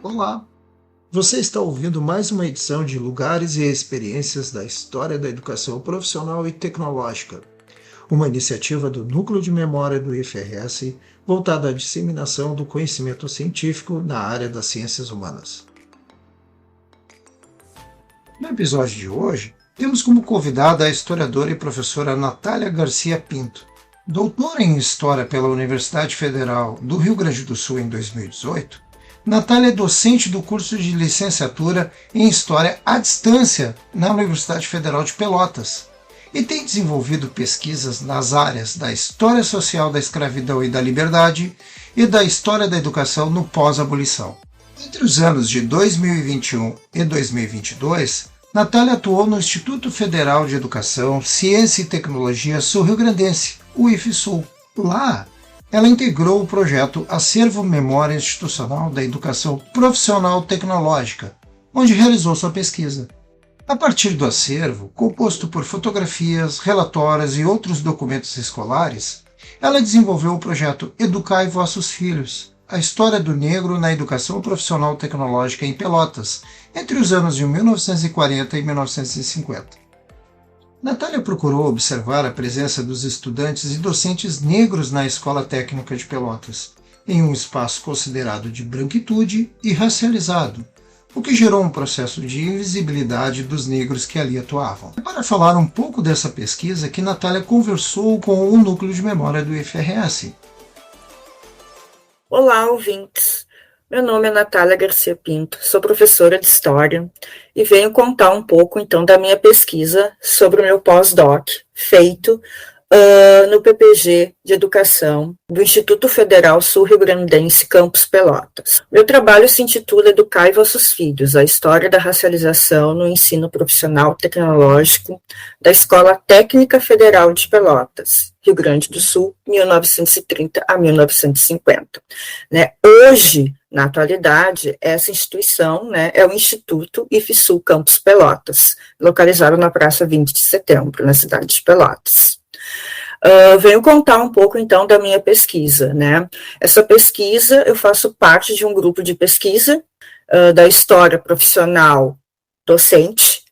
Olá! Você está ouvindo mais uma edição de Lugares e Experiências da História da Educação Profissional e Tecnológica, uma iniciativa do Núcleo de Memória do IFRS voltada à disseminação do conhecimento científico na área das ciências humanas. No episódio de hoje, temos como convidada a historiadora e professora Natália Garcia Pinto. Doutora em História pela Universidade Federal do Rio Grande do Sul em 2018, Natália é docente do curso de licenciatura em História à distância na Universidade Federal de Pelotas e tem desenvolvido pesquisas nas áreas da História Social da Escravidão e da Liberdade e da História da Educação no pós-abolição. Entre os anos de 2021 e 2022, Natália atuou no Instituto Federal de Educação, Ciência e Tecnologia Sul-Rio-Grandense, o IFSUL. Lá, ela integrou o projeto Acervo Memória Institucional da Educação Profissional Tecnológica, onde realizou sua pesquisa. A partir do acervo, composto por fotografias, relatórios e outros documentos escolares, ela desenvolveu o projeto Educai Vossos Filhos, a história do negro na educação profissional tecnológica em Pelotas, entre os anos de 1940 e 1950. Natália procurou observar a presença dos estudantes e docentes negros na Escola Técnica de Pelotas, em um espaço considerado de branquitude e racializado, o que gerou um processo de invisibilidade dos negros que ali atuavam. É para falar um pouco dessa pesquisa que Natália conversou com o Núcleo de Memória do IFRS. Olá, ouvintes! Meu nome é Natália Garcia Pinto, sou professora de História e venho contar um pouco, então, da minha pesquisa sobre o meu pós-doc, feito no PPG de Educação do Instituto Federal Sul-Rio-Grandense, Campus Pelotas. Meu trabalho se intitula Educai Vossos Filhos, a história da racialização no ensino profissional tecnológico da Escola Técnica Federal de Pelotas, Rio Grande do Sul, 1930 a 1950. Hoje, na atualidade, essa instituição é o Instituto IFSUL Campus Pelotas, localizado na Praça 20 de Setembro, na cidade de Pelotas. Venho contar um pouco, então, da minha pesquisa. Essa pesquisa, eu faço parte de um grupo de pesquisa da história profissional docente,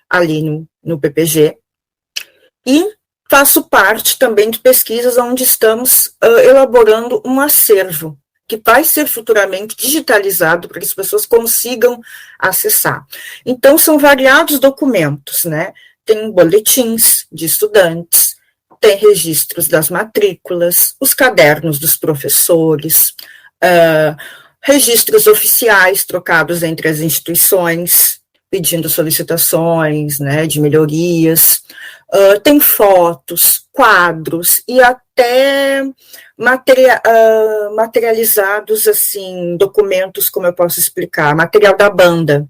ali no PPG, e faço parte também de pesquisas onde estamos elaborando um acervo que vai ser futuramente digitalizado para que as pessoas consigam acessar. Então, são variados documentos, Tem boletins de estudantes, tem registros das matrículas, os cadernos dos professores, registros oficiais trocados entre as instituições, pedindo solicitações, de melhorias, tem fotos, quadros e até materializados, assim, documentos, como eu posso explicar, material da banda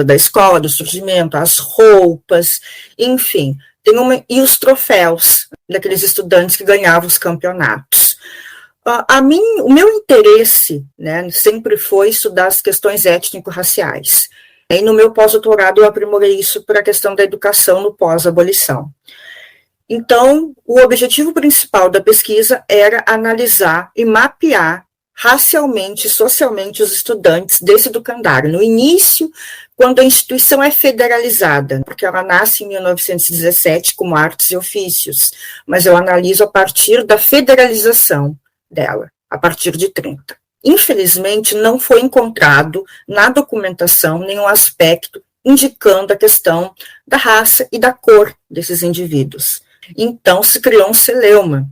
da escola, do surgimento, as roupas, enfim, e os troféus daqueles estudantes que ganhavam os campeonatos. O meu interesse, sempre foi estudar as questões étnico-raciais. E no meu pós-doutorado eu aprimorei isso para a questão da educação no pós-abolição. Então, o objetivo principal da pesquisa era analisar e mapear racialmente e socialmente os estudantes desse educandário. No início, quando a instituição é federalizada, porque ela nasce em 1917 como Artes e Ofícios, mas eu analiso a partir da federalização dela, a partir de 30. Infelizmente, não foi encontrado na documentação nenhum aspecto indicando a questão da raça e da cor desses indivíduos. Então, se criou um celeuma,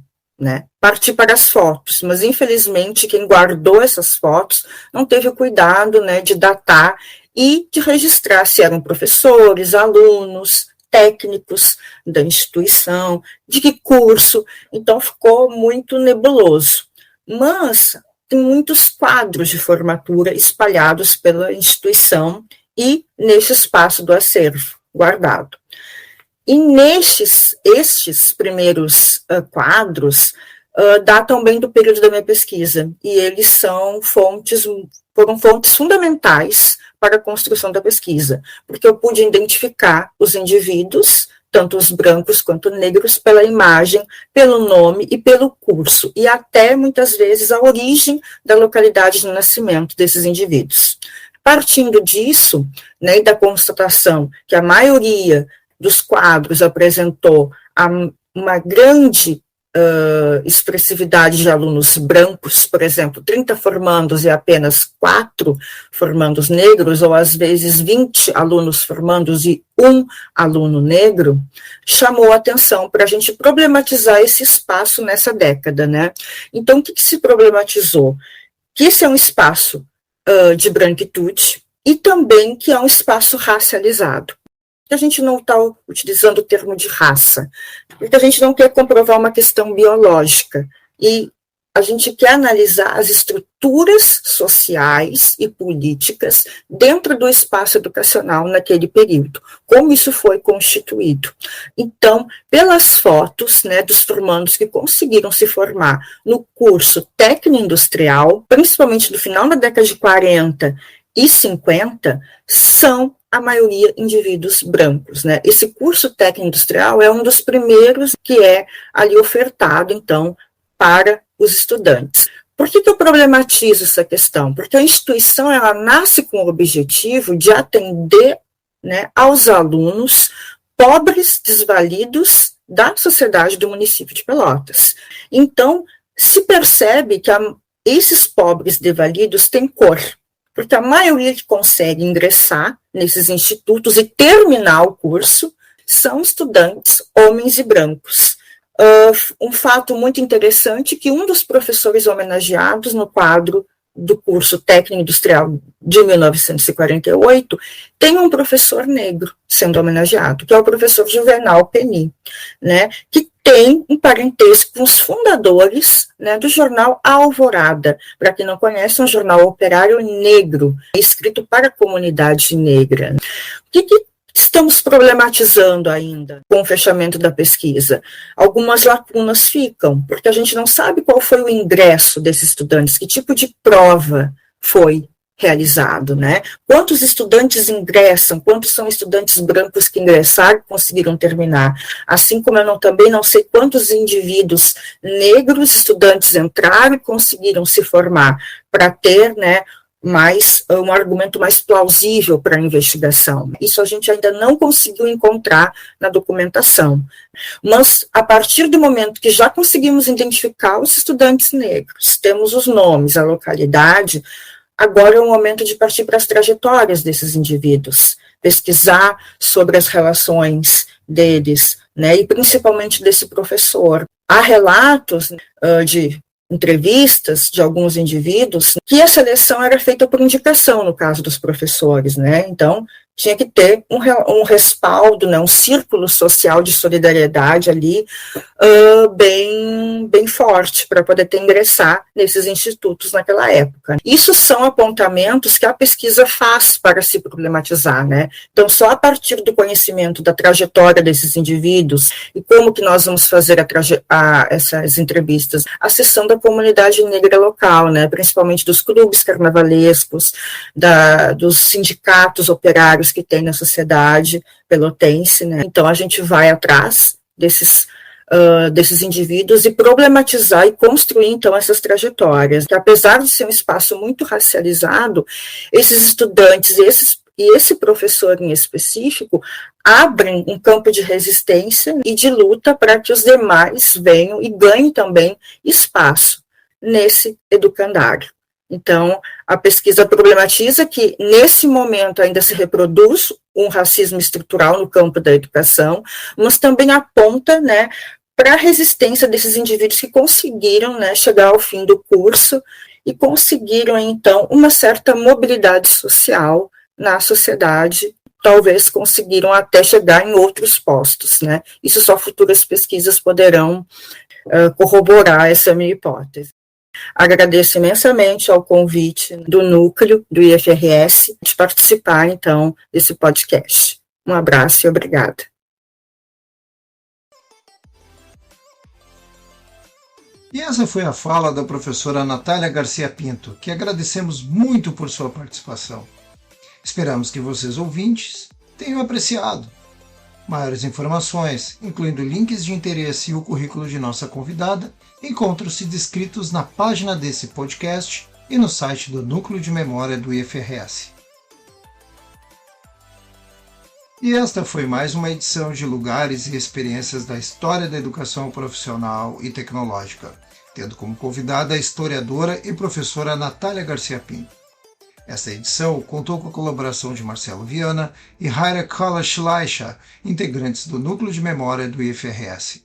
partir para as fotos, mas infelizmente quem guardou essas fotos não teve o cuidado, de datar e de registrar se eram professores, alunos, técnicos da instituição, de que curso, então ficou muito nebuloso. Mas tem muitos quadros de formatura espalhados pela instituição e neste espaço do acervo guardado. E estes primeiros quadros datam bem do período da minha pesquisa, e eles foram fontes fundamentais para a construção da pesquisa, porque eu pude identificar os indivíduos tanto os brancos quanto negros, pela imagem, pelo nome e pelo curso, e até, muitas vezes, a origem da localidade de nascimento desses indivíduos. Partindo disso, né, e da constatação que a maioria dos quadros apresentou uma grande expressividade de alunos brancos, por exemplo, 30 formandos e apenas 4 formandos negros, ou às vezes 20 alunos formandos e 1 aluno negro, chamou a atenção para a gente problematizar esse espaço nessa década, né? Então, o que se problematizou? Que esse é um espaço de branquitude e também que é um espaço racializado. A gente não está utilizando o termo de raça, porque a gente não quer comprovar uma questão biológica, e a gente quer analisar as estruturas sociais e políticas dentro do espaço educacional naquele período, como isso foi constituído. Então, pelas fotos, né, dos formandos que conseguiram se formar no curso técnico-industrial, principalmente do final da década de 40 e 50, são a maioria indivíduos brancos, né? Esse curso técnico industrial é um dos primeiros que é ali ofertado, então, para os estudantes. Por que eu problematizo essa questão? Porque a instituição, ela nasce com o objetivo de atender, né, aos alunos pobres, desvalidos da sociedade do município de Pelotas. Então, se percebe que esses pobres desvalidos têm cor, porque a maioria que consegue ingressar nesses institutos e terminar o curso são estudantes homens e brancos. Um fato muito interessante, que um dos professores homenageados no quadro do curso técnico industrial de 1948 tem um professor negro sendo homenageado, que é o professor Juvenal Peni, né, que tem um parentesco com os fundadores, né, do jornal A Alvorada. Para quem não conhece, é um jornal operário negro, escrito para a comunidade negra. O que estamos problematizando ainda com o fechamento da pesquisa? Algumas lacunas ficam, porque a gente não sabe qual foi o ingresso desses estudantes, que tipo de prova foi realizado, né? Quantos estudantes ingressam, quantos são estudantes brancos que ingressaram e conseguiram terminar, assim como eu também não sei quantos indivíduos negros, estudantes entraram e conseguiram se formar para ter, né, um argumento mais plausível para a investigação. Isso a gente ainda não conseguiu encontrar na documentação. Mas, a partir do momento que já conseguimos identificar os estudantes negros, temos os nomes, a localidade, agora é o momento de partir para as trajetórias desses indivíduos, pesquisar sobre as relações deles, né, e principalmente desse professor. Há relatos de entrevistas de alguns indivíduos que a seleção era feita por indicação, no caso dos professores, né? Então, tinha que ter um respaldo, né, um círculo social de solidariedade ali bem forte para poder ingressar nesses institutos naquela época. Isso são apontamentos que a pesquisa faz para se problematizar, né? Então, só a partir do conhecimento da trajetória desses indivíduos e como que nós vamos fazer essas entrevistas, a sessão da comunidade negra local, né, principalmente dos clubes carnavalescos, dos sindicatos operários que tem na sociedade pelotense, né? Então a gente vai atrás desses indivíduos e problematizar e construir então essas trajetórias, que apesar de ser um espaço muito racializado, esses estudantes e esse professor em específico abrem um campo de resistência e de luta para que os demais venham e ganhem também espaço nesse educandário. Então, a pesquisa problematiza que, nesse momento, ainda se reproduz um racismo estrutural no campo da educação, mas também aponta, né, para a resistência desses indivíduos que conseguiram, né, chegar ao fim do curso e conseguiram, então, uma certa mobilidade social na sociedade, talvez conseguiram até chegar em outros postos, né? Isso só futuras pesquisas poderão corroborar essa minha hipótese. Agradeço imensamente ao convite do núcleo do IFRS de participar, então, desse podcast. Um abraço e obrigada. E essa foi a fala da professora Natália Garcia Pinto, que agradecemos muito por sua participação. Esperamos que vocês, ouvintes, tenham apreciado. Maiores informações, incluindo links de interesse e o currículo de nossa convidada, encontram-se descritos na página desse podcast e no site do Núcleo de Memória do IFRS. E esta foi mais uma edição de Lugares e Experiências da História da Educação Profissional e Tecnológica, tendo como convidada a historiadora e professora Natália Garcia Pinto. Esta edição contou com a colaboração de Marcelo Viana e Haira Kala Schleicher, integrantes do Núcleo de Memória do IFRS.